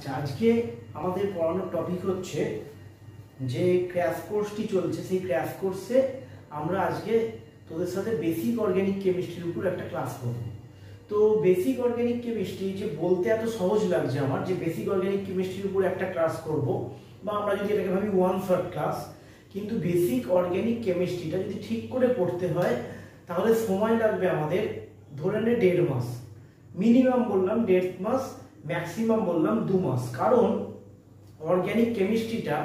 আচ্ছা, আজকে আমাদের পড়ানোর টপিক হচ্ছে যে ক্র্যাশ কোর্সটি চলছে, সেই ক্র্যাশ কোর্সে আমরা আজকে তোদের সাথে বেসিক অর্গ্যানিক কেমিস্ট্রির উপর একটা ক্লাস করব। তো বেসিক অর্গ্যানিক কেমিস্ট্রি যে বলতে এত সহজ লাগছে আমার, যে বেসিক অর্গ্যানিক কেমিস্ট্রির উপর একটা ক্লাস করব, বা আমরা যদি এটাকে ভাবি ওয়ান শর্ট ক্লাস, কিন্তু বেসিক অর্গ্যানিক কেমিস্ট্রিটা যদি ঠিক করে পড়তে হয় তাহলে সময় লাগবে আমাদের ধরে নে 1.5 মাস। মিনিমাম বললাম 1.5 মাস, ম্যাক্সিমাম বললাম 2 মাস। কারণ অর্গ্যানিক কেমিস্ট্রিটা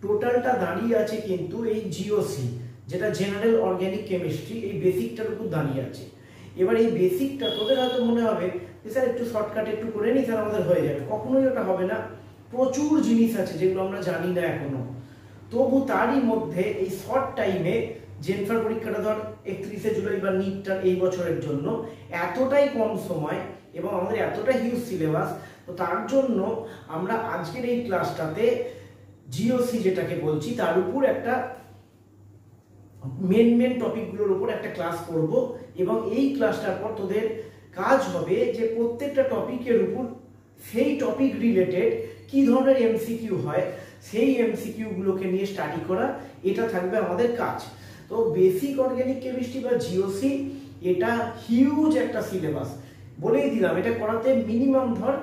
টোটালটা দাঁড়িয়ে আছে কিন্তু এই জিওসি, যেটা জেনারেল অর্গ্যানিক কেমিস্ট্রি, এই বেসিকটার উপর দাঁড়িয়ে আছে। এবার এই বেসিকটা তোদের হয়তো মনে হবে যে স্যার একটু শর্টকাটে একটু করে নিই, স্যার আমাদের হয়ে যাবে। কখনোই ওটা হবে না। প্রচুর জিনিস আছে যেগুলো আমরা জানি না এখনো। তবু তারই মধ্যে এই শর্ট টাইমে জেনফার পরীক্ষাটা ধর 31শে জুলাই বা নিটটার এই বছরের জন্য এতটাই কম সময় এবং আমাদের এতটা হিউজ সিলেবাস, তো তার জন্য আমরা আজকের এই ক্লাসটাতে জিওসি যেটাকে বলছি তার উপর একটা মেন টপিকগুলোর উপর একটা ক্লাস করব। এবং এই ক্লাসটার পর তোদের কাজ হবে যে প্রত্যেকটা টপিকের উপর সেই টপিক রিলেটেড কি ধরনের এমসিকিউ হয় সেই এমসিকিউ গুলোকে নিয়ে স্টাডি করা, এটা থাকবে আমাদের কাজ। তো বেসিক অর্গ্যানিক কেমিস্ট্রি বা জিওসি এটা হিউজ একটা সিলেবাস, বলেই দিলাম। এটা করাতে মিনিমাম ধর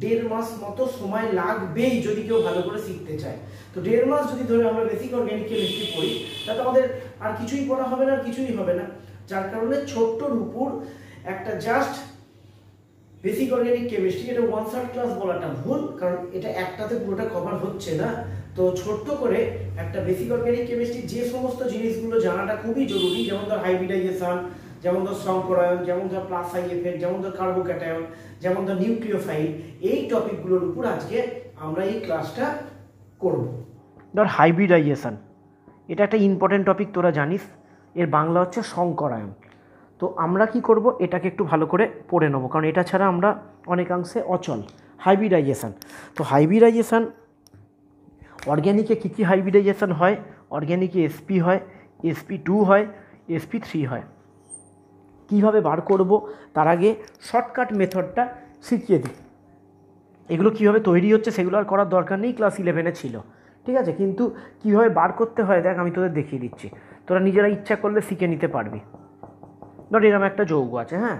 1.5 মাস মতো সময় লাগবেই যদি কেউ ভালো করে শিখতে চায়। তো 1.5 মাস যদি ধরে আমরা বেসিক অর্গ্যানিক কেমিস্ট্রি পড়ি, তাতে আমাদের আর কিছুই পড়া হবে না, আর কিছুই হবে না। যার কারণে ছোট্টর উপর একটা জাস্ট বেসিক অর্গ্যানিক কেমিস্ট্রি, এটা ওয়ান শর্ট ক্লাস বলাটা ভুল, কারণ এটা একটাতে পুরোটা কভার হচ্ছে না। তো ছোট্ট করে একটা বেসিক অর্গ্যানিক কেমিস্ট্রি যে সমস্ত জিনিসগুলো জানাটা খুবই জরুরি, যেমন ধর হাইব্রিডাইজেশন, যেমন ধর সংকরায়ন, যেমন ধর প্লাস আই এফেক্ট, যেমন ধর কার্বোক্যাটায়ন, যেমন ধর নিউক্লিওফাইল, এই টপিকগুলোর উপর আজকে আমরা এই ক্লাসটা করব। ধর হাইব্রিডাইজেশন, এটা একটা ইম্পর্টেন্ট টপিক, তোরা জানিস। এর বাংলা হচ্ছে সংকরায়ন। তো আমরা কি করব, এটাকে একটু ভালো করে পড়ে নেবো, কারণ এটা ছাড়া আমরা অনেকাংশে অচল। হাইব্রিডাইজেশন, তো হাইব্রিডাইজেশন অর্গ্যানিকে কী কী হাইব্রিডাইজেশন হয়? অর্গ্যানিকে এসপি হয়, SP2 হয়, SP3 হয়। কীভাবে বার করব তার আগে শর্টকাট মেথডটা শিখিয়ে দিই। এগুলো কীভাবে তৈরি হচ্ছে সেগুলো আর করার দরকার নেই, ক্লাস 11-এ ছিল, ঠিক আছে। কিন্তু কীভাবে বার করতে হয় দেখ, আমি তোদের দেখিয়ে দিচ্ছি, তোরা নিজেরা ইচ্ছা করলে শিখে নিতে পারবি। ধর এরকম একটা যৌগ আছে, হ্যাঁ,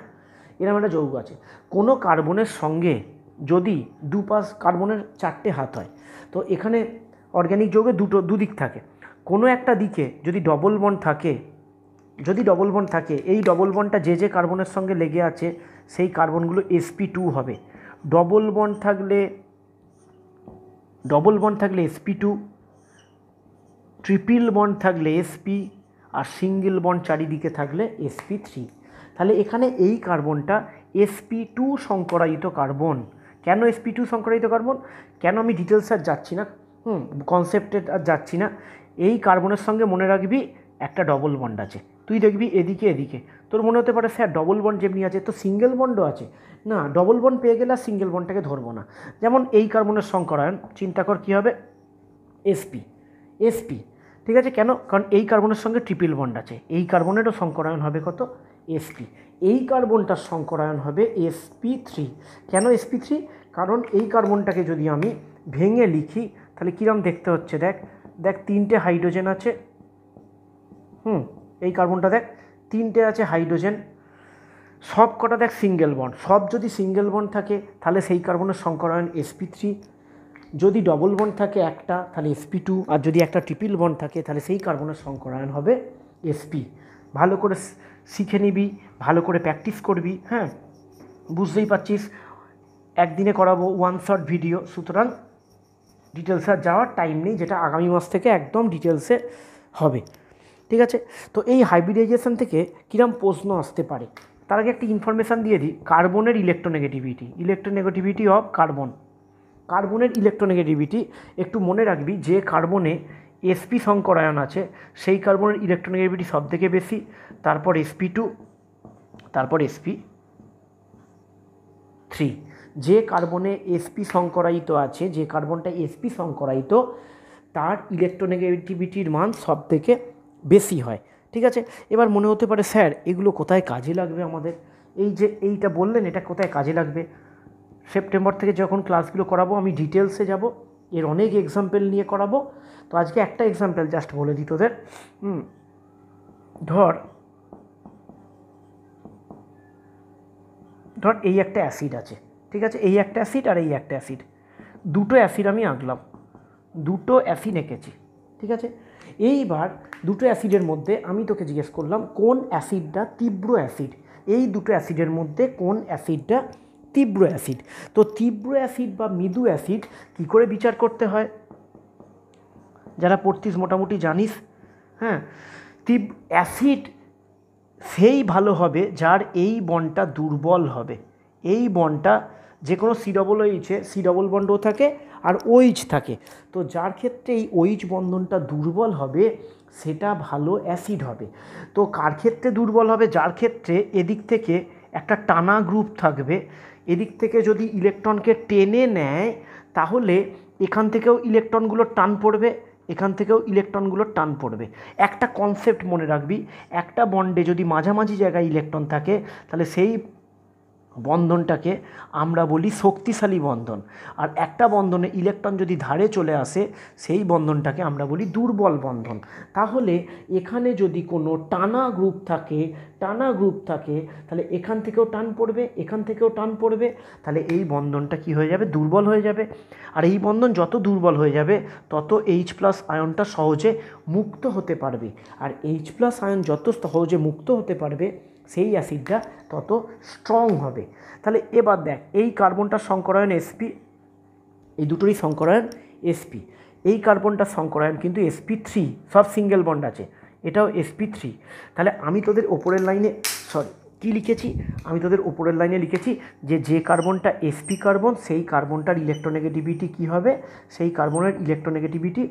এরকম একটা যৌগ আছে। কোনো কার্বনের সঙ্গে যদি দুপাশ কার্বনের 4টে হাত হয়, তো এখানে অর্গ্যানিক যৌগে দুদিক থাকে। কোনো একটা দিকে যদি ডবল বন্ড থাকে, এই ডবল বন্ডটা যে কার্বনের সঙ্গে লেগে আছে সেই কার্বনগুলো SP2 হবে। ডবল বন্ড থাকলে SP2, ট্রিপল বন্ড থাকলে SP, আর সিঙ্গেল বন্ড চারিদিকে থাকলে SP3। তাহলে এখানে এই কার্বনটা SP2 সংকরায়িত কার্বন। কেন SP2 সংকরায়িত কার্বন, কেন আমি ডিটেলস আর যাচ্ছি না, কনসেপ্টে আর যাচ্ছি না। এই কার্বনের সঙ্গে মনে রাখবি একটা ডবল বন্ড আছে। তুই দেখবি এদিকে তোর মনে হতে পারে স্যার ডবল বন্ড যেমনি আছে তো সিঙ্গেল বন্ডও আছে। না, ডবল বন্ড পেয়ে গেলে আর সিঙ্গেল বন্ডটাকে ধরবো না। যেমন এই কার্বনের সংকরায়ন, চিন্তা কর কী হবে, SP, ঠিক আছে। কেন, কারণ এই কার্বনের সঙ্গে ট্রিপল বন্ড আছে, এই কার্বনেরও সংকরায়ন হবে কত, SP। এই কার্বনটার সংকরায়ন হবে SP3। কেন SP3, কারণ এই কার্বনটাকে যদি আমি ভেঙে লিখি তাহলে কীরকম দেখতে হচ্ছে, দেখ 3টে হাইড্রোজেন আছে, এই কার্বনটা দেখ 3টে আছে হাইড্রোজেন, সব কটা দেখ সিঙ্গেল বন্ড। সব যদি সিঙ্গেল বন্ড থাকে তাহলে সেই কার্বনের সংকরায়ন SP3। যদি ডবল বন্ড থাকে একটা তাহলে SP2, আর যদি একটা ট্রিপল বন্ড থাকে তাহলে সেই কার্বনের সংকরায়ন হবে SP। ভালো করে শিখে নিবি, ভালো করে প্র্যাকটিস করবি, হ্যাঁ। বুঝতেই পারছিস একদিনে করাবো ওয়ান শর্ট ভিডিও, সুতরাং ডিটেলসে আর যাওয়ার টাইম নেই, যেটা আগামী মাস থেকে একদম ডিটেলসে হবে, ঠিক আছে। তো এই হাইব্রিডাইজেশন থেকে কিরম প্রশ্ন আসতে পারে তার আগে একটা ইনফরমেশান দিয়ে দিই। কার্বনের ইলেকট্রোনেগেটিভিটি অফ কার্বনের ইলেকট্রোনেগেটিভিটি একটু মনে রাখবি। যে কার্বনে SP সংকরায়ন আছে সেই কার্বনের ইলেকট্রোনেগেটিভিটি সব থেকে বেশি, তারপর SP2, তারপর SP3। যে কার্বনে SP সংকরায়িত আছে, যে কার্বনটা SP সংকরায়িত, তার ইলেকট্রোনেগেটিভিটির মান সব থেকে বেশি হয়, ঠিক আছে। এবার মনে হতে পারে স্যার এগুলো কোথায় কাজে লাগবে আমাদের, এই যে এইটা বললেন এটা কোথায় কাজে লাগবে। সেপ্টেম্বর থেকে যখন ক্লাসগুলো করাবো আমি ডিটেলসে যাব, এর অনেক এক্সাম্পল নিয়ে করাবো। তো আজকে একটা এক্সাম্পল জাস্ট বলে দিই তোদের। ধর এই একটা অ্যাসিড আছে, ঠিক আছে, এই একটা অ্যাসিড আর এই একটা অ্যাসিড, দুটো অ্যাসিড আমি আঁকলাম, দুটো অ্যাসিড এঁকেছি, ঠিক আছে। এইবার দুটো অ্যাসিডের মধ্যে আমি তোকে জিজ্ঞেস করলাম কোন অ্যাসিডটা তীব্র অ্যাসিড, এই দুটো অ্যাসিডের মধ্যে কোন অ্যাসিডটা তীব্র অ্যাসিড। তো তীব্র অ্যাসিড বা মৃদু অ্যাসিড কী করে বিচার করতে হয়, যারা পড়তিস মোটামুটি জানিস। হ্যাঁ, অ্যাসিড সেই ভালো হবে যার এই বন্ডটা দুর্বল হবে, এই বন্ডটা যে কোনো সি ডবল বন্ডও থাকে আর ওইচ থাকে, তো যার ক্ষেত্রে এই ওইচ বন্ধনটা দুর্বল হবে সেটা ভালো অ্যাসিড হবে। তো কার ক্ষেত্রে দুর্বল হবে, যার ক্ষেত্রে এদিক থেকে একটা টানা গ্রুপ থাকবে, এদিক থেকে যদি ইলেকট্রনকে টেনে নেয় তাহলে এখান থেকেও ইলেকট্রনগুলো টান পড়বে, এখান থেকেও ইলেকট্রনগুলোর টান পড়বে। একটা কনসেপ্ট মনে রাখবি, একটা বন্ডে যদি মাঝামাঝি জায়গায় ইলেকট্রন থাকে তাহলে সেই বন্ধনটাকে আমরা বলি শক্তিশালী বন্ধন, আর একটা বন্ধনে ইলেকট্রন যদি ধারে চলে আসে সেই বন্ধনটাকে আমরা বলি দুর্বল বন্ধন। তাহলে এখানে যদি কোনো টানা গ্রুপ থাকে তাহলে এখান থেকেও টান পড়বে, এখান থেকেও টান পড়বে, তাহলে এই বন্ধনটা কি হয়ে যাবে, দুর্বল হয়ে যাবে। আর এই বন্ধন যত দুর্বল হয়ে যাবে তত H+ আয়নটা সহজে মুক্ত হতে পারবে, আর H+ আয়ন যত সহজে মুক্ত হতে পারবে সেই অ্যাসিডটা তত স্ট্রং হবে। তাহলে এবার দেখ, এই কার্বনটার সংকরায়ন sp, এই দুটোরই সংকরায়ন sp, এই কার্বনটার সংকরায়ন কিন্তু sp3, সব সিঙ্গেল বন্ড আছে, এটাও sp3। তাহলে আমি তোদের ওপরের লাইনে আমি তোদের ওপরের লাইনে লিখেছি যে কার্বনটা sp কার্বন সেই কার্বনটার ইলেকট্রোনেগেটিভিটি কী হবে, সেই কার্বনের ইলেকট্রোনেগেটিভিটি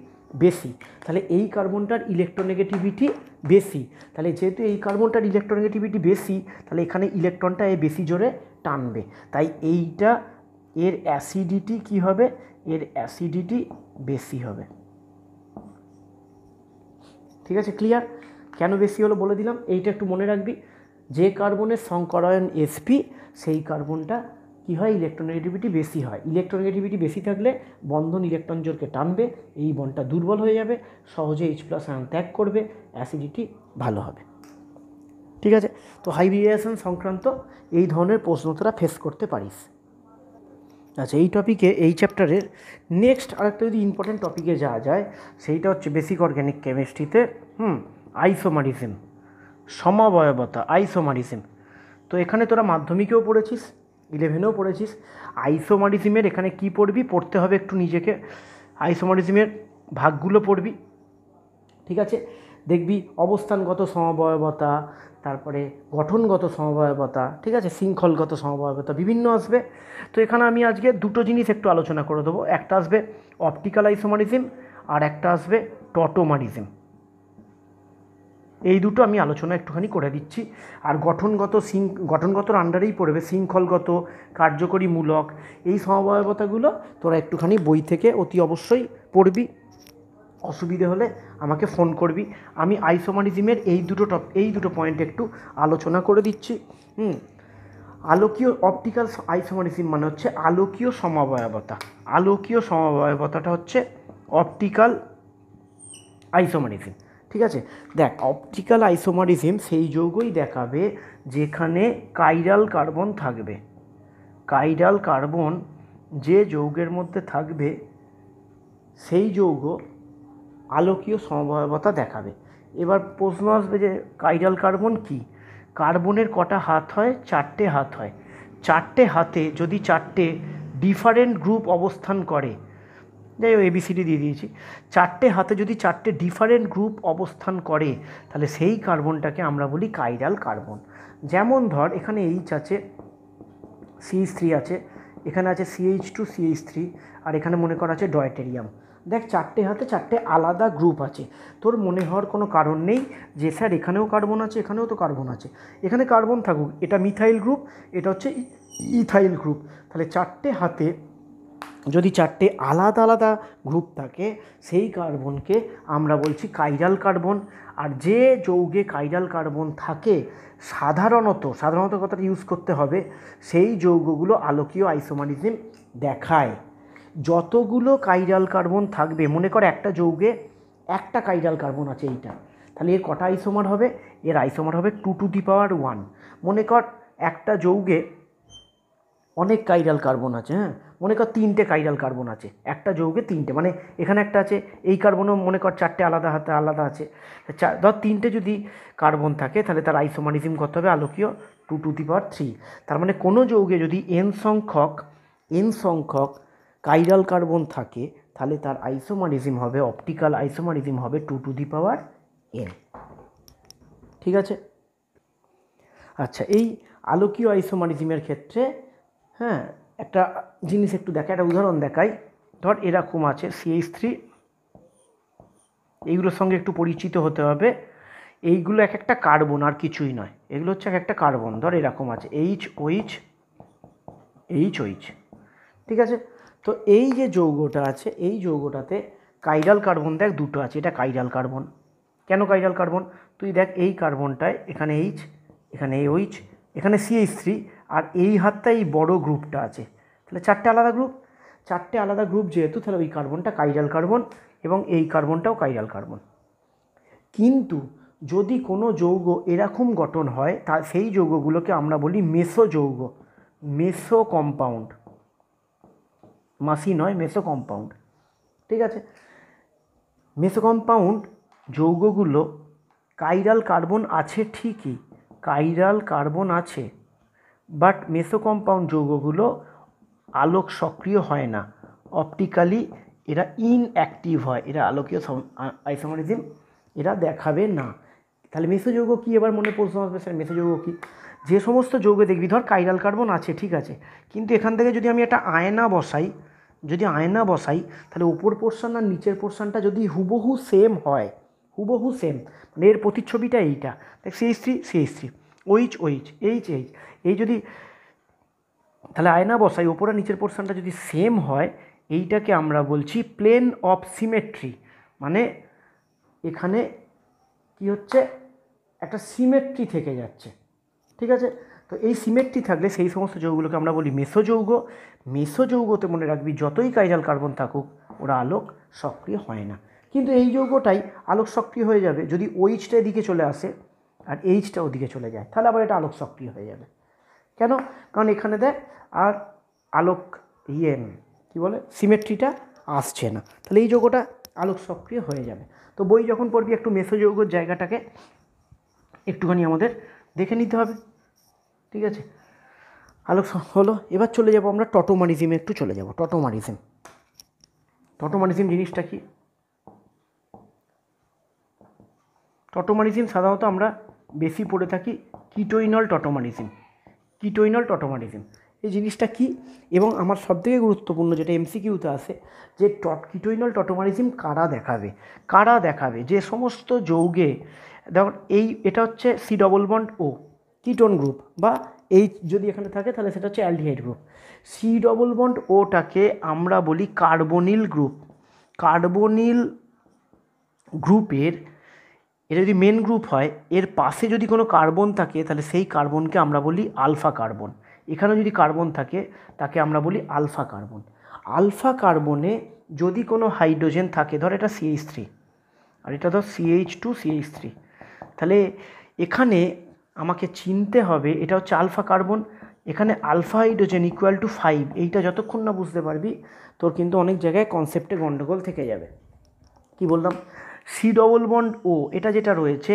বেশি। তাহলে এই কার্বনটার ইলেকট্রোনেগেটিভিটি বেশি, তাহলে যেহেতু এই কার্বনটার ইলেকট্রোনেগেটিভিটি বেশি তাহলে এখানে ইলেকট্রনটা বেশি জোরে টানবে, তাই এইটা এর অ্যাসিডিটি কী হবে, এর অ্যাসিডিটি বেশি হবে। ঠিক আছে, ক্লিয়ার? কেন বেশি হলো বলে দিলাম, এইটা একটু মনে রাখবি। যে কার্বনের সংকরায়ন sp সেই কার্বনটা কী হয়, ইলেকট্রোনেগেটিভিটি বেশি হয়। ইলেকট্রোনেগেটিভিটি বেশি থাকলে বন্ধন ইলেকট্রন জোরকে টানবে, এই বন্ডটা দুর্বল হয়ে যাবে, সহজে H+ আয়ন ত্যাগ করবে, অ্যাসিডিটি ভালো হবে। ঠিক আছে, তো হাইব্রিডাইজেশন সংক্রান্ত এই ধরনের প্রশ্ন তোরা ফেস করতে পারিস। আচ্ছা, এই টপিকে, এই চ্যাপ্টারের নেক্সট আরেকটা যদি ইম্পর্টেন্ট টপিকে যাওয়া যায় সেইটা হচ্ছে বেসিক অর্গ্যানিক কেমিস্ট্রিতে আইসোমারিজম, সমবয়বতা, আইসোমারিজম। তো এখানে তোরা মাধ্যমিকেও পড়েছিস, 11এও পড়েছিস। আইসোমারিজমের এখানে কি পড়বি, পড়তে হবে একটু নিজেকে, আইসোমারিজমের ভাগগুলো পড়বি, ঠিক আছে। দেখবি অবস্থানগত সমবয়বতা, তারপরে গঠনগত সমবয়বতা, ঠিক আছে, শৃঙ্খলগত সমবয়বতা বিভিন্ন আসবে। তো এখানে আমি আজকে দুটো জিনিস একটু আলোচনা করে দেবো, একটা আসবে অপটিক্যাল আইসোমারিজম আর একটা আসবে টটোমারিজম। এই দুটো আমি আলোচনা একটুখানি করে দিচ্ছি। আর গঠনগতর আন্ডারেই পড়বে শৃঙ্খলগত, কার্যকরীমূলক, এই সমবয়বতাগুলো তোরা একটুখানি বই থেকে অতি অবশ্যই পড়বি। অসুবিধে হলে আমাকে ফোন করবি, আমি আইসোমারিজমের এই দুটো পয়েন্ট একটু আলোচনা করে দিচ্ছি। আলোকীয় অপটিক্যাল আইসোমারিজম মানে হচ্ছে আলোকীয় সমবয়বতা, আলোকীয় সমবয়বতাটা হচ্ছে অপটিক্যাল আইসোমারিজম। ঠিক আছে, দেখ, অপটিক্যাল আইসোমারিজম সেই যৌগই দেখাবে যেখানে কাইরাল কার্বন থাকবে, কাইরাল কার্বন যে যৌগের মধ্যে থাকবে সেই যৌগ আলোকীয় সমবয়বতা দেখাবে। এবার প্রশ্ন আসবে যে কাইরাল কার্বন কি, কার্বনের কটা হাত হয়, 4টে হাত হয়। 4টে হাতে যদি 4টে ডিফারেন্ট গ্রুপ অবস্থান করে, যাই হোক ABCD দিয়ে দিয়েছি, 4টে হাতে যদি 4টে ডিফারেন্ট গ্রুপ অবস্থান করে তাহলে সেই কার্বনটাকে আমরা বলি কাইরাল কার্বন। যেমন ধর এখানে H আছে, CH3 আছে, এখানে আছে CH2 CH3, আর এখানে মনে করা আছে ডয়টেরিয়াম। দেখ, 4টে হাতে 4টে আলাদা গ্রুপ আছে, তোর মনে হওয়ার কোনো কারণ নেই যে স্যার এখানেও কার্বন আছে, এখানেও তো কার্বন আছে। এখানে কার্বন থাকুক, এটা মিথাইল গ্রুপ, এটা হচ্ছে ইথাইল গ্রুপ, তাহলে 4টে হাতে যদি চারটে আলাদা আলাদা গ্রুপ থাকে সেই কার্বনকে আমরা বলছি কাইরাল কার্বন। আর যে যৌগে কাইরাল কার্বন থাকে সাধারণত কথাটা ইউজ করতে হবে, সেই যৌগগুলো আলোকীয় আইসোমারিজম দেখায়। যতগুলো কাইরাল কার্বন থাকবে, মনে কর একটা যৌগে একটা কাইরাল কার্বন আছে এইটা, তাহলে এর কটা আইসোমার হবে? এর আইসোমার হবে 2⁻⁴। মনে কর একটা যৌগে অনেক কাইরাল কার্বন আছে, হ্যাঁ, মনে কর 3টে কাইরাল কার্বন আছে একটা যৌগে, 3টে, মানে এখানে একটা আছে, এই কার্বনও মনে কর 4টে আলাদা আছে। ধর 3টে যদি কার্বন থাকে তাহলে তার আইসোমারিজম কত হবে? আলোকীয় 2⁻3। তার মানে কোনো যৌগে যদি n সংখ্যক কাইরাল কার্বন থাকে তাহলে তার আইসোমারিজম হবে, অপটিক্যাল আইসোমারিজম হবে 2⁻n। ঠিক আছে? আচ্ছা, এই আলোকীয় আইসোমারিজমের ক্ষেত্রে হ্যাঁ একটা জিনিস একটু দেখা, একটা উদাহরণ দেখাই। ধর এরকম আছে CH3, এইগুলোর সঙ্গে একটু পরিচিত হতে হবে। এইগুলো এক একটা কার্বন, আর কিছুই নয়, এগুলো হচ্ছে এক একটা কার্বন। ধর এরকম আছে HOH, ঠিক আছে? তো এই যে যৌগটা আছে, এই যৌগটাতে কাইরাল কার্বন দেখ দুটো আছে, এটা কাইরাল কার্বন। কেন কাইরাল কার্বন? তুই দেখ এই কার্বনটায় এখানে H, এখানে OH, এখানে CH3, আর এই হাতটা এই বড় গ্রুপটা আছে, তাহলে চারটে আলাদা গ্রুপ যেহেতু, তাহলে ওই কার্বনটা কাইরাল কার্বন এবং এই কার্বনটাও কাইরাল কার্বন। কিন্তু যদি কোনো যৌগ এরকম গঠন হয় তা সেই যৌগগুলোকে আমরা বলি মেসো যৌগ, মেসো কম্পাউন্ড, মাসি নয়, মেসো কম্পাউন্ড। ঠিক আছে? মেসো কম্পাউন্ড যৌগগুলো কাইরাল কার্বন আছে ঠিকই, কাইরাল কার্বন আছে, বাট মেসো কম্পাউন্ড যৌগগুলো আলোক সক্রিয় হয় না, অপটিক্যালি এরা ইনঅ্যাক্টিভ হয়, এরা আলোকীয় আইসোমারিজম এরা দেখাবে না। তাহলে মেসো যৌগ কী? এবার মনে প্রশ্ন আসবে, স্যার মেসো যৌগ কী? যে সমস্ত যৌগে দেখবি ধর কাইরাল কার্বন আছে, ঠিক আছে, কিন্তু এখান থেকে যদি আমি একটা আয়না বসাই, তাহলে উপর পোর্শন আর নিচের পোর্শনটা যদি হুবহু সেম হয়, মানে এর প্রতিচ্ছবিটা এইটা দেখ, CH3, OH, H, এই যদি তাহলে আয়না বসাই, ওপর আর নিচের পোর্শনটা যদি সেম হয়, এইটাকে আমরা বলছি প্লেন অফ সিমেট্রি। মানে এখানে কি হচ্ছে? একটা সিমেট্রি থেকে যাচ্ছে। ঠিক আছে? তো এই সিমেট্রি থাকলে সেই সমস্ত যৌগগুলোকে আমরা বলি মেসো যৌগ। মেসো যৌগতে মনে রাখবি যতই কাইরাল কার্বন থাকুক ওরা আলোক সক্রিয় হয় না। কিন্তু এই যৌগটাই আলোক সক্রিয় হয়ে যাবে যদি OH-টা এদিকে চলে আসে আর H-টা ওদিকে চলে যায়, তাহলে আবার এটা আলোক সক্রিয় হয়ে যাবে। কেন? কারণ এখানে দেখ আর আলোক কী বলে সিমেট্রিটা আসছে না, তাহলে এই যৌগটা আলোক সক্রিয় হয়ে যাবে। তো বই যখন পড়বি একটু মেসো যৌগের জায়গাটাকে একটুখানি আমাদের দেখে নিতে হবে। ঠিক আছে? আলোক হলো। এবার চলে যাব আমরা টটোমারিজমে, একটু চলে যাব। টটোমারিজম জিনিসটা কি? টটোমারিজম সাধারণত আমরা বেশি পড়ে থাকি কিটোইনল টটোমারিজম। এই জিনিসটা কি? এবং আমার সবথেকে গুরুত্বপূর্ণ যেটা MCQতে আসে, যে কিটোইনল টটোমারিজম কারা দেখাবে? যে সমস্ত যৌগে দেখো এটা হচ্ছে C⋯O কিটোন গ্রুপ, বা H যদি এখানে থাকে তাহলে সেটা হচ্ছে অ্যালডিহাইড গ্রুপ। C⋯Oটাকে আমরা বলি কার্বনিল গ্রুপের, এটা যদি মেন গ্রুপ হয়, এর পাশে যদি কোনো কার্বন থাকে তাহলে সেই কার্বনকে আমরা বলি আলফা কার্বন। এখানে যদি কার্বন থাকে তাকে আমরা বলি আলফা কার্বন। আলফা কার্বনে যদি কোনো হাইড্রোজেন থাকে, ধর এটা CH3 আর এটা ধর CH2CH3, তাহলে এখানে আমাকে চিনতে হবে এটা হচ্ছে আলফা কার্বন, এখানে আলফা হাইড্রোজেন = 5। এইটা যতক্ষণ না বুঝতে পারবি তোর কিন্তু অনেক জায়গায় কনসেপ্টে গন্ডগোল থেকে যাবে। কি বললাম? C⋯O এটা যেটা রয়েছে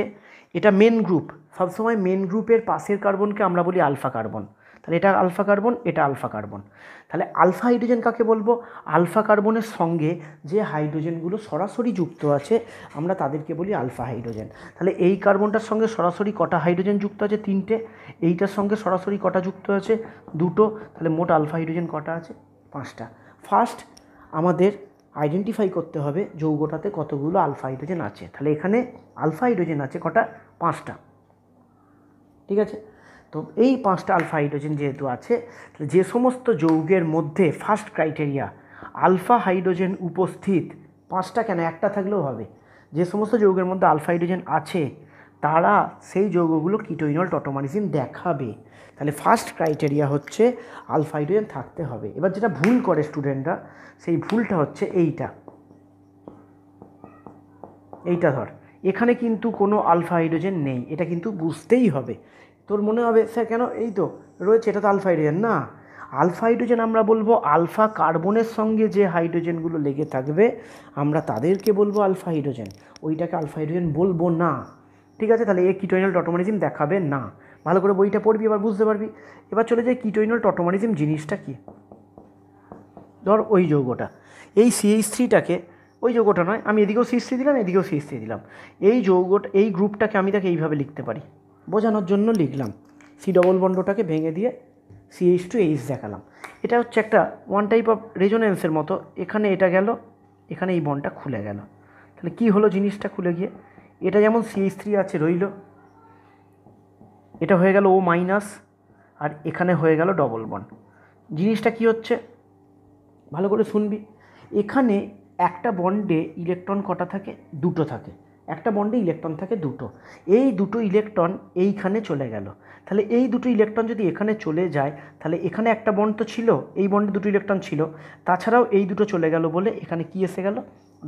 এটা মেন গ্রুপ, সবসময় মেন গ্রুপের পাশের কার্বনকে আমরা বলি আলফা কার্বন। তাহলে এটা আলফা কার্বন, এটা আলফা কার্বন। তাহলে আলফা হাইড্রোজেন কাকে বলবো? আলফা কার্বনের সঙ্গে যে হাইড্রোজেনগুলো সরাসরি যুক্ত আছে আমরা তাদেরকে বলি আলফা হাইড্রোজেন। তাহলে এই কার্বনটার সঙ্গে সরাসরি কটা হাইড্রোজেন যুক্ত আছে? 3টে। এইটার সঙ্গে সরাসরি কটা যুক্ত আছে? 2টো। তাহলে মোট আলফা হাইড্রোজেন কটা আছে? 5টা। ফার্স্ট আমাদের আইডেন্টিফাই করতে হবে যৌগটাতে কতগুলো আলফা হাইড্রোজেন আছে। তাহলে এখানে আলফা হাইড্রোজেন আছে কটা? 5টা। ঠিক আছে? তো এই 5টা আলফা হাইড্রোজেন যেহেতু আছে, যে সমস্ত যৌগের মধ্যে ফার্স্ট ক্রাইটেরিয়া আলফা হাইড্রোজেন উপস্থিত, 5টা কেন, একটা থাকলেও হবে, যে সমস্ত যৌগের মধ্যে আলফা হাইড্রোজেন আছে তারা সেই যৌগগুলো কিটোইনল টটোমারিজম দেখাবে। তাহলে ফার্স্ট ক্রাইটেরিয়া হচ্ছে আলফা হাইড্রোজেন থাকতে হবে। এবার যেটা ভুল করে স্টুডেন্টরা, সেই ভুলটা হচ্ছে এইটা ধর, এখানে কিন্তু কোনো আলফা হাইড্রোজেন নেই, এটা কিন্তু বুঝতেই হবে। তোর মনে হবে স্যার কেন, এই তো রয়েছে, এটা তো আলফা হাইড্রোজেন। না, আলফা হাইড্রোজেন আমরা বলবো আলফা কার্বনের সঙ্গে যে হাইড্রোজেনগুলো লেগে থাকবে আমরা তাদেরকে বলবো আলফা হাইড্রোজেন, ওইটাকে আলফা হাইড্রোজেন বলবো না। ঠিক আছে, তাহলে এই কিটোইনল টটোমারিজম দেখাবে না। ভালো করে বইটা পড়বি, এবার বুঝতে পারবি। এবার চলে যাই কিটোইনল টটোমারিজম জিনিসটা কি। ধর ওই যৌগটা, এই CH3টাকে, ওই যৌগটা নয়, আমি এদিকেও CH3 দিলাম, এদিকেও CH3 দিলাম, এই যৌগটা, এই গ্রুপটাকে আমি তাকে এইভাবে লিখতে পারি, বোঝানোর জন্য লিখলাম। C ডবল বন্ডটাকে ভেঙে দিয়ে CH2H দেখালাম। এটা হচ্ছে একটা ওয়ান টাইপ অফ রেজোনেন্সের মতো, এখানে এটা গেল, এখানে এই বন্ডটা খুলে গেল। তাহলে কি হলো জিনিসটা খুলে গিয়ে, এটা যেমন CH3 আছে রইল, এটা হয়ে গেল O মাইনাস, আর এখানে হয়ে গেল ডবল বন্ড। জিনিসটা কি হচ্ছে ভালো করে শুনবি, এখানে একটা বন্ডে ইলেকট্রন কটা থাকে, দুটো থাকে, একটা বন্ডে ইলেকট্রন থাকে দুটো, এই দুটো ইলেকট্রন এইখানে চলে গেল। তাহলে এই দুটো ইলেকট্রন যদি এখানে চলে যায়, তাহলে এখানে একটা বন্ড তো ছিল, এই বন্ডে দুটো ইলেকট্রন ছিল, তাছাড়াও এই দুটো চলে গেল বলে এখানে কি এসে গেল,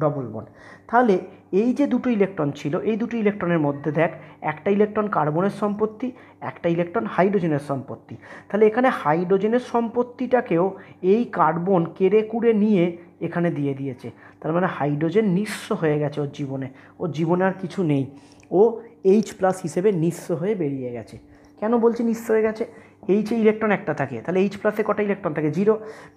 ডবল বন্ড। তাহলে এই যে দুটো ইলেকট্রন ছিল, এই দুটো ইলেকট্রনের মধ্যে দেখ, একটা ইলেকট্রন কার্বনের সম্পত্তি, একটা ইলেকট্রন হাইড্রোজেনের সম্পত্তি। তাহলে এখানে হাইড্রোজেনের সম্পত্তিটাকেও এই কার্বন কেড়ে কুড়ে নিয়ে এখানে দিয়ে দিয়েছে। তার মানে হাইড্রোজেন নিঃস্ব হয়ে গেছে ওর জীবনে আর কিছু নেই, ও H+ হিসেবে নিঃস্ব হয়ে বেরিয়ে গেছে। কেন বলছি নিঃস্ব হয়ে গেছে, এইচে ইলেকট্রন একটা থাকে, তাহলে H+ কটা ইলেকট্রন থাকে, 0।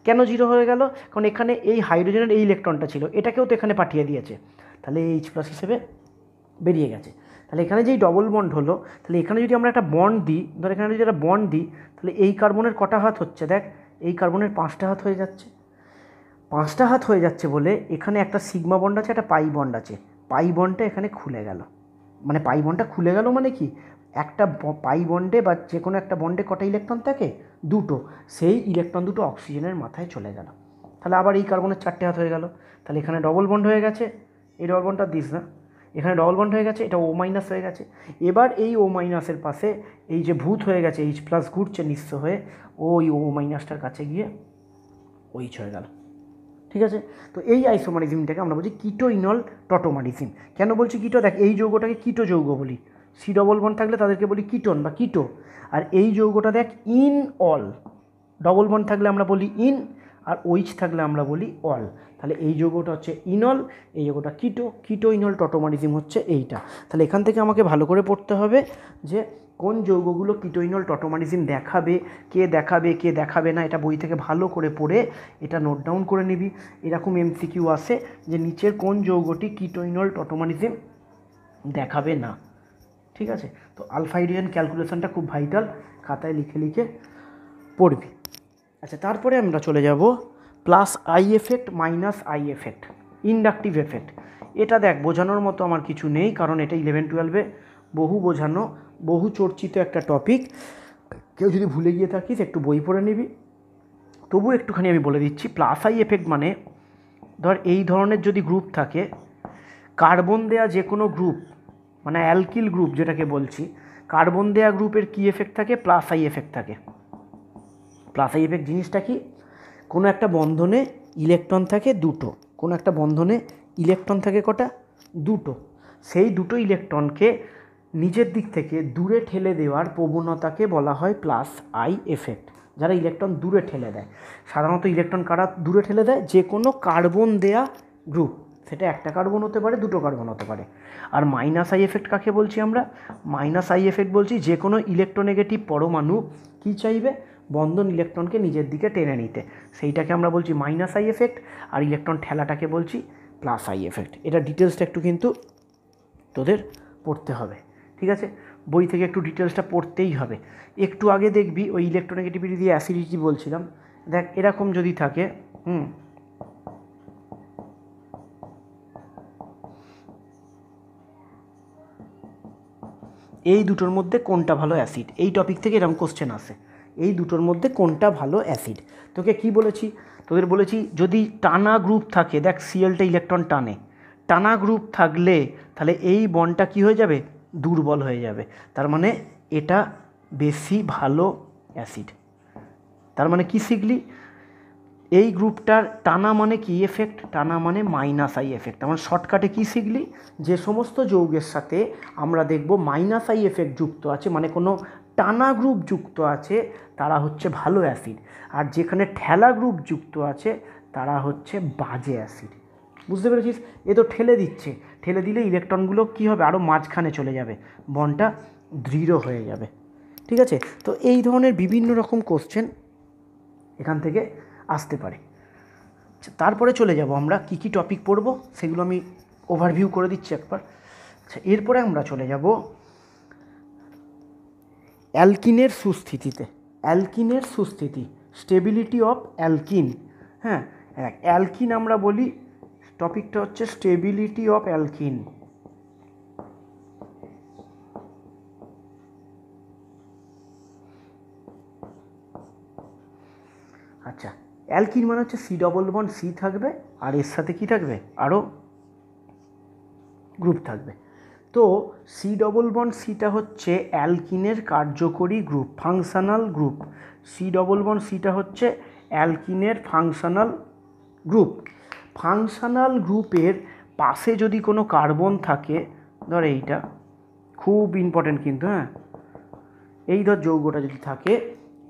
কেন 0 হয়ে গেল, কারণ এখানে এই হাইড্রোজেনের এই ইলেকট্রনটা ছিল, এটাকেও তো এখানে পাঠিয়ে দিয়েছে, তাহলে H+ হিসেবে বেরিয়ে গেছে। তাহলে এখানে যেই ডবল বন্ড হলো, তাহলে এখানে যদি আমরা একটা বন্ড দিই, ধর এখানে যদি একটা বন্ড দিই, তাহলে এই কার্বনের কটা হাত হচ্ছে, দেখ এই কার্বনের 5টা হাত হয়ে যাচ্ছে। 5টা হাত হয়ে যাচ্ছে বলে এখানে একটা সিগমা বন্ড আছে, একটা পাই বন্ড আছে, পাই বন্ডটা এখানে খুলে গেল। মানে পাই বন্ডটা খুলে গেল মানে কি, একটা পাই বন্ডে বা যে কোনো একটা বন্ডে কটা ইলেকট্রন থাকে, দুটো, সেই ইলেকট্রন দুটো অক্সিজেনের মাথায় চলে গেল। তাহলে আবার এই কার্বনের 4টে হাত হয়ে গেল, তাহলে এখানে ডবল বন্ড হয়ে গেছে, এই ডবল বন্ডটা দিস না, এখানে ডবল বন্ড হয়ে গেছে, এটা O- হয়ে গেছে। এবার এই O- পাশে এই যে ভূত হয়ে গেছে H+ ঘুরছে নিঃস্ব হয়ে, ওই O- কাছে গিয়ে OH হয়ে গেল। ঠিক আছে, তো এই আইসোমারিজমটাকে আমরা বলছি কিটোইনল টটোমারিজম। কেন বলছি কিটো, দেখ এই যৌগটাকে কিটো যৌগ বলি, C ডবল বন্ড থাকলে তাদেরকে বলি কিটোন বা কিটো। আর এই যৌগটা দেখ ইন অল, ডবল বন্ড থাকলে আমরা বলি ইন, আর OH থাকলে আমরা বলি অল। তাহলে এই যৌগটা হচ্ছে ইনল, এই যৌগটা কিটোইনল টটোমারিজম হচ্ছে এইটা। তাহলে এখান থেকে আমাকে ভালো করে পড়তে হবে যে কোন যৌগগুলো কিটোইনল টটোমারিজম দেখাবে, কে দেখাবে না, এটা বই থেকে ভালো করে পড়ে এটা নোট ডাউন করে নিবি। এরকম MCQ আসে যে নিচের কোন যৌগটি কিটোইনল টটোমারিজম দেখাবে না। ঠিক আছে, তো আলফা হাইড্রোজেন ক্যালকুলেশনটা খুব ভাইটাল, খাতায় লিখে লিখে পড়বি। আচ্ছা, তারপরে আমরা চলে যাব +I effect -I effect, inductive effect. এটা দেখ বোঝানোর মতো আমার কিছু নেই, কারণ এটা 11-12-এ বহু বোঝানো, বহু চর্চিত একটা টপিক। কেউ যদি ভুলে গিয়ে থাকিস একটু বই পড়ে নিবি, তবু একটুখানি আমি বলে দিচ্ছি। +I এফেক্ট মানে ধর এই ধরনের যদি গ্রুপ থাকে, কার্বন দেয়া যে কোনো গ্রুপ, মানে অ্যালকিল গ্রুপ যেটাকে বলছি, কার্বন দেয়া গ্রুপের কী এফেক্ট থাকে, +I এফেক্ট থাকে। +I এফেক্ট জিনিসটা কি, কোনো একটা বন্ধনে ইলেকট্রন থাকে দুটো, কোনো একটা বন্ধনে ইলেকট্রন থাকে কটা, দুটো, সেই দুটো ইলেকট্রনকে নিজের দিক থেকে দূরে ঠেলে দেওয়ার প্রবণতাকে বলা হয় +I এফেক্ট। যারা ইলেকট্রন দূরে ঠেলে দেয়, সাধারণত ইলেকট্রন কারা দূরে ঠেলে দেয়, যে কোনো কার্বন দেয়া গ্রুপ, সেটা একটা কার্বন হতে পারে, দুটো কার্বন হতে পারে। আর -I এফেক্ট কাকে বলছি আমরা, -I এফেক্ট বলছি যে কোনো ইলেকট্রোনেগেটিভ পরমাণু কী চাইবে, বন্ধন ইলেকট্রনকে নিজের দিকে টেনে নিতে, সেইটাকে আমরা বলছি -I এফেক্ট। আর ইলেকট্রন ঠেলাটাকে বলছি +I এফেক্ট। এটা ডিটেলসটা একটু কিন্তু তোদের পড়তে হবে, ঠিক আছে, বই থেকে একটু ডিটেলসটা পড়তেই হবে। একটু আগে দেখবি ওই ইলেকট্রোনেগেটিভিটি দিয়ে অ্যাসিডিটি বলছিলাম, দেখ এরকম যদি থাকে, এই দুটোর মধ্যে কোনটা ভালো অ্যাসিড, এই টপিক থেকে এরকম কোশ্চেন আসে। এই দুটোর মধ্যে কোনটা ভালো অ্যাসিড। তোকে কি বলেছি, তোদের বলেছি যদি টানা গ্রুপ থাকে, দেখ সিএলটা ইলেকট্রন টানে, টানা গ্রুপ থাকলে তাহলে এই বন্ডটা কি হয়ে যাবে, দুর্বল হয়ে যাবে, তার মানে এটা বেশি ভালো অ্যাসিড। তার মানে কি শিখলি, এই গ্রুপটার টানা মানে কি এফেক্ট, টানা মানে মাইনাস আই এফেক্ট। আমার শর্টকাটে কি শিখলি, যে সমস্ত যৌগের সাথে আমরা দেখব মাইনাস আই এফেক্ট যুক্ত আছে, মানে কোনো টানা গ্রুপ যুক্ত আছে, তারা হচ্ছে ভালো অ্যাসিড, আর যেখানে ঠেলা গ্রুপ যুক্ত আছে তারা হচ্ছে বাজে অ্যাসিড। বুঝতে পেরেছিস, এ তো ঠেলে দিচ্ছে, ঠেলে দিলে ইলেকট্রনগুলো কী হবে, আরও মাঝখানে চলে যাবে, বন্ডটা দৃঢ় হয়ে যাবে। ঠিক আছে, তো এই ধরনের বিভিন্ন রকম কোশ্চেন এখান থেকে আসতে পারে। আচ্ছা, তারপরে চলে যাব আমরা কি কি টপিক পড়ব সেগুলো আমি ওভারভিউ করে দিচ্ছি একবার। আচ্ছা, এরপরে আমরা চলে যাব অ্যালকিনের সুস্থিতিতে। অ্যালকিনের সুস্থিতি, স্টেবিলিটি অফ অ্যালকিন। হ্যাঁ, অ্যালকিন আমরা বলি, টপিকটা হচ্ছে স্টেবিলিটি অফ অ্যালকিন। আচ্ছা, অ্যালকিন মানে হচ্ছে সি ডবল বন্ড সি থাকবে, আর এর সাথে কি থাকবে, আরও গ্রুপ থাকবে। তো সি ডবল বন্ড সিটা হচ্ছে অ্যালকিনের কার্যকরী group, functional group. C double bond সিটা হচ্ছে অ্যালকিনের ফাংশনাল গ্রুপ। ফাংশনাল গ্রুপের পাশে যদি কোনো কার্বন থাকে, ধর এইটা খুব ইম্পর্টেন্ট কিন্তু, হ্যাঁ, এই ধর যৌগটা যদি থাকে,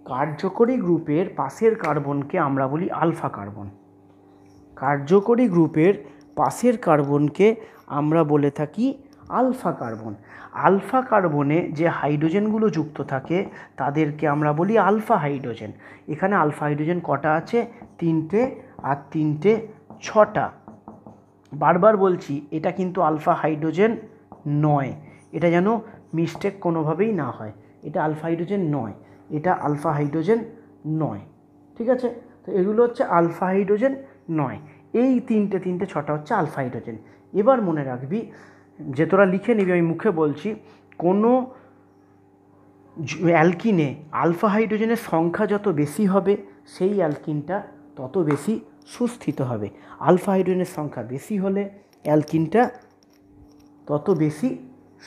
কার্যকরী গ্রুপের পাশের কার্বনকে আমরা বলি আলফা কার্বন। কার্যকরী গ্রুপের পাশের কার্বনকে আমরা বলে থাকি আলফা কার্বন। আলফা কার্বনে যে হাইড্রোজেনগুলো যুক্ত থাকে তাদেরকে আমরা বলি আলফা হাইড্রোজেন। এখানে আলফা হাইড্রোজেন কটা আছে, 3টে, আর 3টে 6টা। বারবার বলছি এটা কিন্তু আলফা হাইড্রোজেন নয়, এটা যেন মিস্টেক কোনোভাবেই না হয়, এটা আলফা হাইড্রোজেন নয়, এটা আলফা হাইড্রোজেন নয়। ঠিক আছে, তো এগুলো হচ্ছে আলফা হাইড্রোজেন নয়, এই 3টে 6টা হচ্ছে আলফা হাইড্রোজেন। এবার মনে রাখবি, যে তোরা লিখে নিবি, আমি মুখে বলছি, কোনো অ্যালকিনে আলফা হাইড্রোজেনের সংখ্যা যত বেশি হবে সেই অ্যালকিনটা তত বেশি সুস্থিত হবে। আলফা হাইড্রোজেনের সংখ্যা বেশি হলে অ্যালকিনটা তত বেশি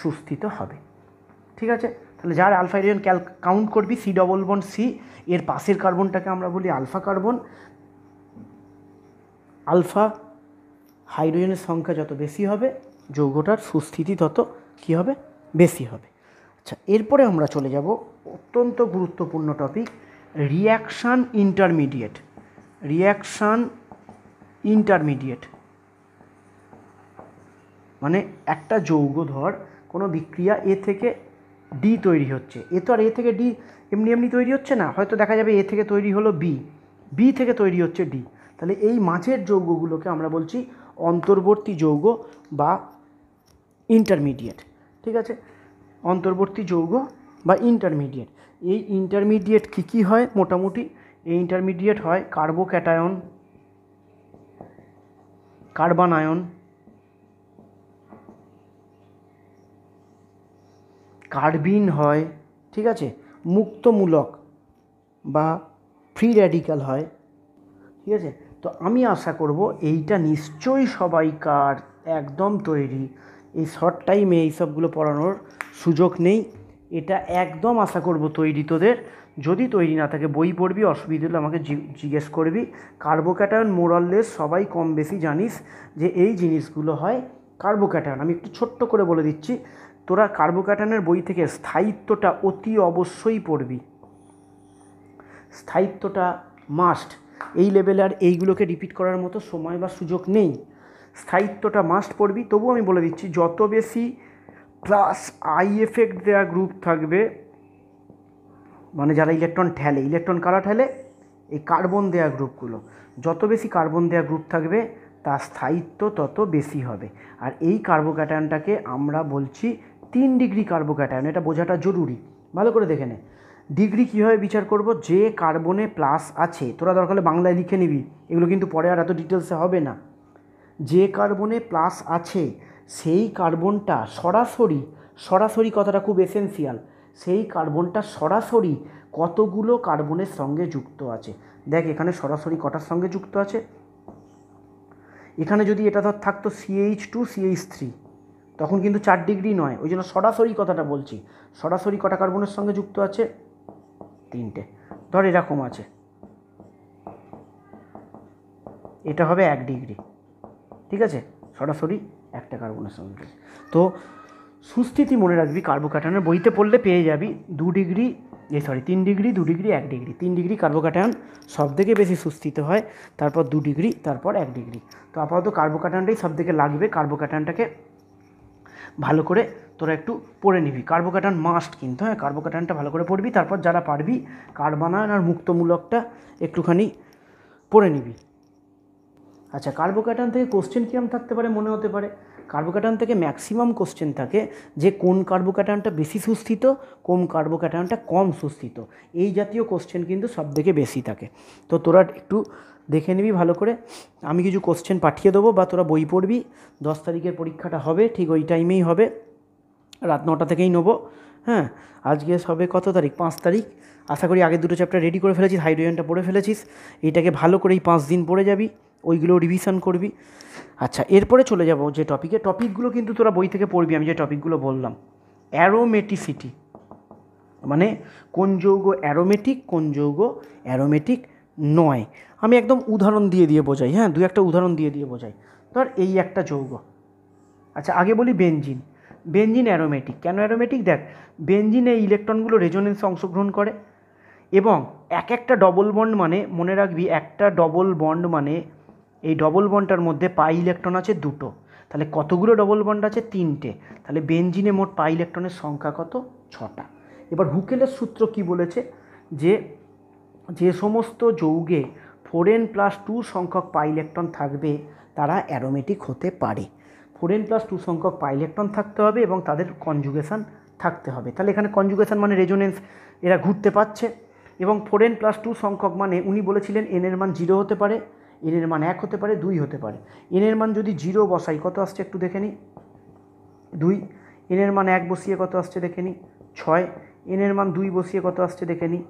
সুস্থিত হবে। ঠিক আছে, তাহলে যার আলফা হাইড্রোজেন কাউন্ট করবি, সি ডবল বন্ড সি, এর পাশের কার্বনটাকে আমরা বলি আলফা কার্বন। আলফা হাইড্রোজেনের সংখ্যা যত বেশি হবে যৌগটার সুস্থিতি তত কী হবে, বেশি হবে। আচ্ছা, এরপরে আমরা চলে যাব অত্যন্ত গুরুত্বপূর্ণ টপিক, রিঅ্যাকশান ইন্টারমিডিয়েট। রিঅ্যাকশান ইন্টারমিডিয়েট মানে একটা যৌগ, ধর কোনো বিক্রিয়া এ থেকে ডি তৈরি হচ্ছে, এ তো আর এ থেকে ডি এমনি এমনি তৈরি হচ্ছে না, হয়তো দেখা যাবে এ থেকে তৈরি হলো বি, বি থেকে তৈরি হচ্ছে ডি, তাহলে এই মাঝের যৌগগুলোকে আমরা বলছি অন্তর্বর্তী যৌগ বা ইন্টারমিডিয়েট। ঠিক আছে, অন্তর্বর্তী যৌগ বা ইন্টারমিডিয়েট। এই ইন্টারমিডিয়েট কী কী হয়, মোটামুটি এই ইন্টারমিডিয়েট হয় কার্বোক্যাটায়ন, কার্বন আয়ন, কার্বিন হয়, ঠিক আছে, মুক্তমূলক বা ফ্রি র্যাডিক্যাল হয়। ঠিক আছে, তো আমি আশা করব এইটা নিশ্চয়ই সবাইকার একদম তৈরি, এই শর্ট টাইমে এইসবগুলো পড়ানোর সুযোগ নেই, এটা একদম আশা করব তৈরি তোদের। যদি তৈরি না থাকে বই পড়বি, অসুবিধা হলে আমাকে জিজ্ঞেস করবি। কার্বোক্যাটায়ন মোরাললেস সবাই কম বেশি জানিস যে এই জিনিসগুলো হয় কার্বোক্যাটায়ন। আমি একটু ছোট্ট করে বলে দিচ্ছি, তোরা কার্বোক্যাটায়নের বই থেকে স্থায়িত্বটা অতি অবশ্যই পড়বি, স্থায়িত্বটা মাস্ট। এই লেভেলে আর এইগুলোকে রিপিট করার মতো সময় বা সুযোগ নেই, স্থায়িত্বটা মাস্ট পড়বি। তবু আমি বলে দিচ্ছি, যত বেশি প্লাস আই এফেক্ট দেওয়া গ্রুপ থাকবে, মানে যারা ইলেকট্রন ঠেলে, ইলেকট্রন কারা ঠেলে, এই কার্বন দেওয়া গ্রুপগুলো, যত বেশি কার্বন দেওয়া গ্রুপ থাকবে তার স্থায়িত্ব তত বেশি হবে। আর এই কার্বোক্যাটায়নটাকে আমরা বলছি 3 ডিগ্রি কার্বোক্যাটায়ন, এটা বোঝাটা জরুরি, ভালো করে দেখে নে। ডিগ্রি কীভাবে বিচার করব, যে কার্বনে প্লাস আছে, তোরা দরকার হলে বাংলায় লিখে নিবি, এগুলো কিন্তু পরে আর এত ডিটেলসে হবে না। যে কার্বনে প্লাস আছে সেই কার্বনটা সরাসরি, সরাসরি কথাটা খুব এসেন্সিয়াল, সেই কার্বনটা সরাসরি কতগুলো কার্বনের সঙ্গে যুক্ত আছে। দেখ এখানে সরাসরি কটার সঙ্গে যুক্ত আছে, এখানে যদি এটা ধর থাকতো CH2CH3 তখন কিন্তু 4 ডিগ্রি নয়, ওই জন্য সরাসরি কথাটা বলছি। সরাসরি কটা কার্বনের সঙ্গে যুক্ত আছে, 3টে। ধর এরকম আছে, এটা হবে 1 ডিগ্রি, ঠিক আছে, সরাসরি একটা কার্বনের সঙ্গে। তো সুস্থিতি মনে রাখবি, কার্বোক্যাটায়নের বইতে পড়লে পেয়ে যাবি 2 degree 3 degree, 2 degree, 1 degree. 3 degree carbocation সব থেকে বেশি সুস্থিত হয়, তারপর 2 ডিগ্রি, তারপর 1 ডিগ্রি। তো আপাতত কার্বোক্যাটায়নটাই সব থেকে লাগবে। কার্বোক্যাটায়নটাকে ভালো করে তোরা একটু পড়ে নিবি। কার্বোক্যাটায়ন মাস্ট কিন্তু, হ্যাঁ, কার্বোক্যাটায়নটা ভালো করে পড়বি। তারপর যারা পারবি কার্বনায়ন আর মুক্তমূলকটা একটুখানি পড়ে নিবি। আচ্ছা, কার্বোক্যাটায়ন থেকে কোশ্চেন কীরকম থাকতে পারে মনে হতে পারে? কার্বোক্যাটায়ন থেকে ম্যাক্সিমাম কোশ্চেন থাকে যে কোন কার্বোক্যাটায়নটা বেশি সুস্থিত, কোন কার্বোক্যাটায়নটা কম সুস্থিত, এই জাতীয় কোশ্চেন কিন্তু সব থেকে বেশি থাকে। তো তোরা একটু দেখে নিবি ভালো করে। আমি কিছু কোশ্চেন পাঠিয়ে দেবো বা তোরা বই পড়বি। 10 তারিখের পরীক্ষাটা হবে, ঠিক ওই টাইমেই হবে, রাত 9টা থেকেই নেবো। হ্যাঁ, আজকে সবে কত তারিখ? 5 তারিখ। আশা করি আগের 2টো চ্যাপ্টার রেডি করে ফেলেছিস, হাইড্রোজেনটা পড়ে ফেলেছিস। এইটাকে ভালো করে এই 5 দিন পড়ে যাবি, ওইগুলো রিভিশন করবি। আচ্ছা, এরপরে চলে যাব যে টপিকগুলো কিন্তু তোরা বই থেকে পড়বি। আমি যে টপিকগুলো বললাম, অ্যারোমেটিসিটি মানে কোন যৌগ অ্যারোমেটিক, কোন যৌগ অ্যারোমেটিক নয়। আমি একদম উদাহরণ দিয়ে বোঝাই, হ্যাঁ, 2-1টা উদাহরণ দিয়ে বোঝাই। ধর এই একটা যৌগ, আচ্ছা আগে বলি বেনজিন। Benzene aromatic. কেন অ্যারোমেটিক? দেখ, বেনজিনে ইলেকট্রনগুলো রেজোনেন্সে অংশগ্রহণ করে এবং একটা ডবল বন্ড মানে, মনে রাখবি, একটা ডবল বন্ড মানে এই ডবল বন্ডটার মধ্যে পাই ইলেকট্রন আছে 2টো। তাহলে কতগুলো ডবল বন্ড আছে? 3টে। তাহলে বেনজিনে মোট পাই ইলেকট্রনের সংখ্যা কত? 6টা। এবার হুকেলের সূত্র কি বলেছে? যে সমস্ত যৌগে 4n+2 সংখ্যক পাই ইলেকট্রন থাকবে তারা অ্যারোমেটিক হতে পারে। 4n+2 সংখ্যক পাই ইলেকট্রন থাকতে হবে এবং তাদের কনজুগেশন থাকতে হবে। তাহলে এখানে কনজুগেশন মানে রেজোনেন্স, এরা ঘুরতে পারছে। এবং 4n+2 সংখ্যক মানে উনি বলেছিলেন n এর মান 0 হতে পারে, n এর মান 1 হতে পারে, 2 হতে পারে। n এর মান যদি 0 বসাই কত আসছে একটু দেখে নিই, 2। n এর মান 1 বসিয়ে কত আসছে দেখে নিই, 6। n এর মান 2 বসিয়ে কত আসছে দেখে নিই,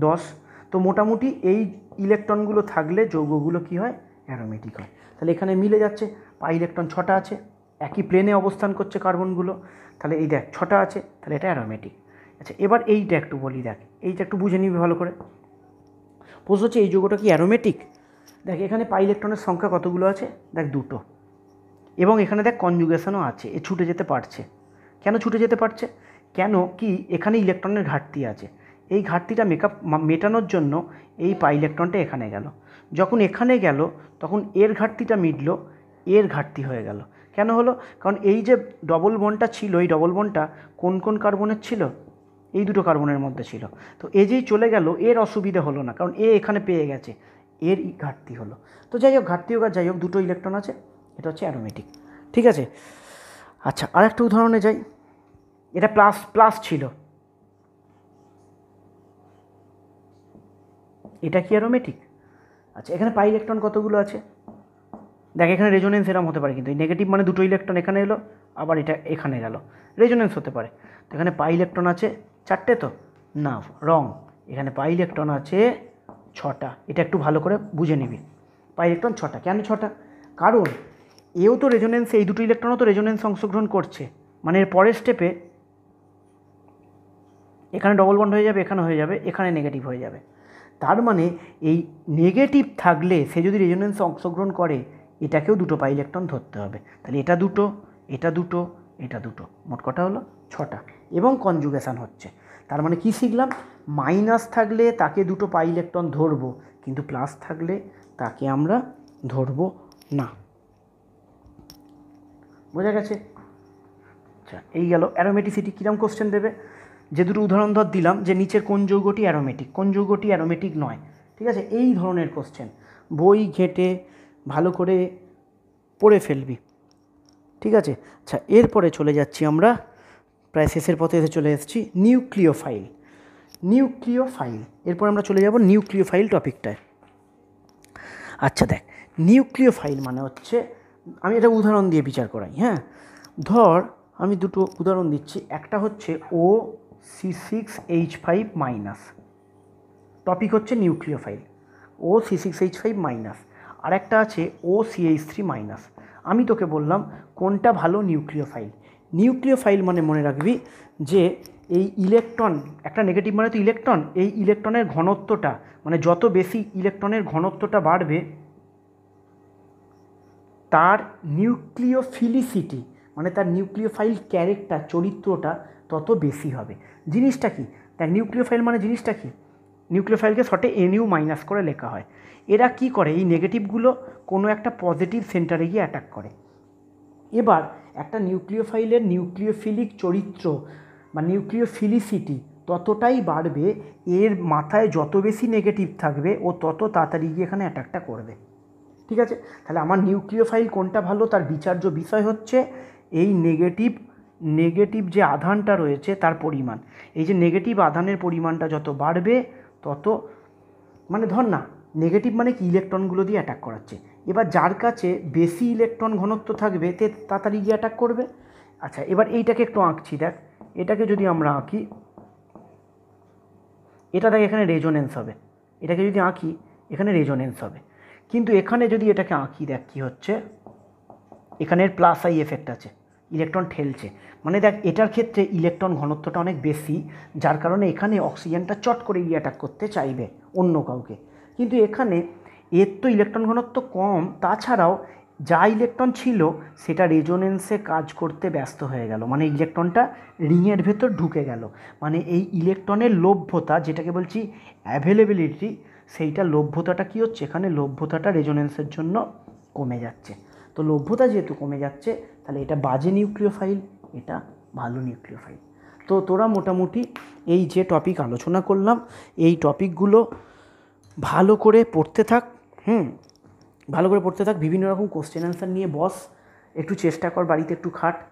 10। তো মোটামুটি এই ইলেকট্রনগুলো থাকলে যৌগগুলো কি হয়? অ্যারোমেটিক হয়। তাহলে এখানে মিলে যাচ্ছে, পাই ইলেকট্রন 6টা আছে, একই প্লেনে অবস্থান করছে কার্বনগুলো। তাহলে এই দেখ 6টা আছে, তাহলে এটা অ্যারোমেটিক। আচ্ছা, এবার এইটা একটু বলি, দেখ এইটা একটু বুঝে নিবি ভালো করে। প্রশ্ন হচ্ছে এই যৌগটা কি অ্যারোমেটিক? দেখ এখানে পাই ইলেকট্রনের সংখ্যা কতগুলো আছে? দেখ 2টো। এবং এখানে দেখ কনজুগেশনও আছে, এ ছুটে যেতে পারছে। কেন ছুটে যেতে পারছে? কেন কি? এখানে ইলেকট্রনের ঘাটতি আছে, এই ঘাটতিটা মেটানোর জন্য এই পাই ইলেকট্রনটা এখানে গেল। যখন এখানে গেল তখন এর ঘাটতিটা মিটলো, এর ঘাটতি হয়ে গেল। কেন হলো? কারণ এই যে ডবল বন্ডটা ছিল, এই ডবল বন্ডটা কোন কোন কার্বনের ছিল? এই 2টো কার্বনের মধ্যে ছিল। তো এ যেই চলে গেল এর অসুবিধা হলো না, কারণ এ এখানে পেয়ে গেছে, এর ঘাটতি হলো। তো যাই হোক, ঘাটতি হোক আর যাই হোক, 2টো ইলেকট্রন আছে, এটা হচ্ছে অ্যারোমেটিক, ঠিক আছে। আচ্ছা, আর একটা উদাহরণে যাই। এটা প্লাস ছিল, এটা কি অ্যারোমেটিক? আচ্ছা, এখানে পাই ইলেকট্রন কতগুলো আছে? দেখ এখানে রেজোনেন্স এরম হতে পারে, কিন্তু এই নেগেটিভ মানে 2টো ইলেকট্রন এখানে এলো, আবার এটা এখানে গেল, রেজোনেন্স হতে পারে। তো এখানে পাই ইলেকট্রন আছে 4টে, তো না, রং। এখানে পাই ইলেকট্রন আছে 6টা। এটা একটু ভালো করে বুঝে নিবি। পাই ইলেকট্রন 6টা। কেন 6টা? কারণ এও তো রেজোনেন্সে, এই 2টো ইলেকট্রনও তো রেজোনেন্স অংশগ্রহণ করছে, মানে এর পরের স্টেপে এখানে ডবল বন্ড হয়ে যাবে, এখানে হয়ে যাবে, এখানে নেগেটিভ হয়ে যাবে। তার মানে এই নেগেটিভ থাকলে সে যদি রেজোনেন্সে অংশগ্রহণ করে, এটাকেও 2টো পাই ইলেকট্রন ধরতে হবে। তাহলে এটা 2টো, এটা 2টো, এটা 2টো, মোট কটা হলো? 6টা। এবং কনজুগেশন হচ্ছে। তার মানে কি শিখলাম? মাইনাস থাকলে তাকে 2টো পাই ইলেকট্রন ধরবো, কিন্তু প্লাস থাকলে তাকে আমরা ধরবো না। বোঝা গেছে? আচ্ছা, এই গেল অ্যারোমেটিসিটি। কিরম কোশ্চেন দেবে? যে 2টো উদাহরণ ধর দিলাম, যে নিচের কোন যৌগটি অ্যারোমেটিক, কোন যৌগটি অ্যারোমেটিক নয়, ঠিক আছে, এই ধরনের কোশ্চেন বই ঘেঁটে ভালো করে পড়ে ফেলবি, ঠিক আছে। আচ্ছা, এরপরে চলে যাচ্ছি আমরা, প্রায় শেষের পথে চলে এসেছি, নিউক্লিওফাইল। এরপর আমরা চলে যাব নিউক্লিওফাইল টপিকটায়। আচ্ছা দেখ, নিউক্লিওফাইল মানে হচ্ছে, আমি এটা উদাহরণ দিয়ে বিচার করাই, হ্যাঁ। ধর আমি দুটো উদাহরণ দিচ্ছি। একটা হচ্ছে O C6H5-, টপিক হচ্ছে নিউক্লিওফাইল, O C6H5-, আর একটা আছে OCH3-। আমি তোকে বললাম কোনটা ভালো নিউক্লিওফাইল। নিউক্লিওফাইল মানে মনে রাখবি যে এই ইলেকট্রন, একটা নেগেটিভ মানে তো ইলেকট্রন, এই ইলেকট্রনের ঘনত্বটা মানে যত বেশি ইলেকট্রনের ঘনত্বটা বাড়বে তার নিউক্লিওফিলিসিটি মানে তার নিউক্লিওফাইল ক্যারেক্টার, চরিত্রটা তত বেশি হবে। জিনিসটা কি? তার নিউক্লিওফাইল মানে জিনিসটা কি? নিউক্লিওফাইলকে শর্টে NU- করে লেখা হয়। এরা কি করে? এই নেগেটিভগুলো কোনো একটা পজিটিভ সেন্টারে গিয়ে অ্যাটাক করে। এবার একটা নিউক্লিওফাইলের নিউক্লিওফিলিক চরিত্র বা নিউক্লিওফিলিসিটি ততটাই বাড়বে, এর মাথায় যত বেশি নেগেটিভ থাকবে ও তত তাড়াতাড়ি গিয়ে এখানে অ্যাটাকটা করবে। ঠিক আছে? তাহলে আমার নিউক্লিওফাইল কোনটা ভালো তার বিচার্য বিষয় হচ্ছে এই নেগেটিভ যে আধানটা রয়েছে তার পরিমাণ। এই যে নেগেটিভ আধানের পরিমাণটা যত বাড়বে তত, মানে ধর না নেগেটিভ মানে কি, ইলেকট্রনগুলো দিয়ে অ্যাটাক করাচ্ছে। এবার যার কাছে বেশি ইলেকট্রন ঘনত্ব থাকবে তে তাড়াতাড়ি গিয়ে অ্যাটাক করবে। আচ্ছা, এবার এইটাকে একটু আঁকছি, দেখ এটাকে যদি আমরা আঁকি, এটা দেখ এখানে রেজোনেন্স হবে, এটাকে যদি আঁকি এখানে রেজোনেন্স হবে। কিন্তু এখানে যদি এটাকে আঁকি, দেখ কী হচ্ছে, এখানের প্লাস আই এফেক্ট আছে, ইলেকট্রন ঠেলছে, মানে দেখ এটার ক্ষেত্রে ইলেকট্রন ঘনত্বটা অনেক বেশি, যার কারণে এখানে অক্সিজেনটা চট করে গিয়ে অ্যাটাক করতে চাইবে অন্য কাউকে। কিন্তু এখানে এর তো ইলেকট্রন ঘনত্ব কম, তাছাড়াও যা ইলেকট্রন ছিল সেটা রেজোনেন্সে কাজ করতে ব্যস্ত হয়ে গেল, মানে ইলেকট্রনটা রিংয়ের ভেতর ঢুকে গেল। মানে এই ইলেকট্রনের লভ্যতা, যেটাকে বলছি অ্যাভেলেবিলিটি, সেইটা লভ্যতাটা কী হচ্ছে, এখানে লভ্যতাটা রেজোনেন্সের জন্য কমে যাচ্ছে। তো লভ্যতা যেহেতু কমে যাচ্ছে তাহলে এটা বাজে নিউক্লিওফাইল, এটা ভালো নিউক্লিওফাইল। তো তোরা মোটামুটি এই যে টপিক আলোচনা করলাম এই টপিকগুলো ভালো করে পড়তে থাক, ভালো করে পড়তে থাক, বিভিন্ন রকম কোশ্চেন অ্যান্সার নিয়ে বস, একটু চেষ্টা কর, বাড়িতে একটু খাট।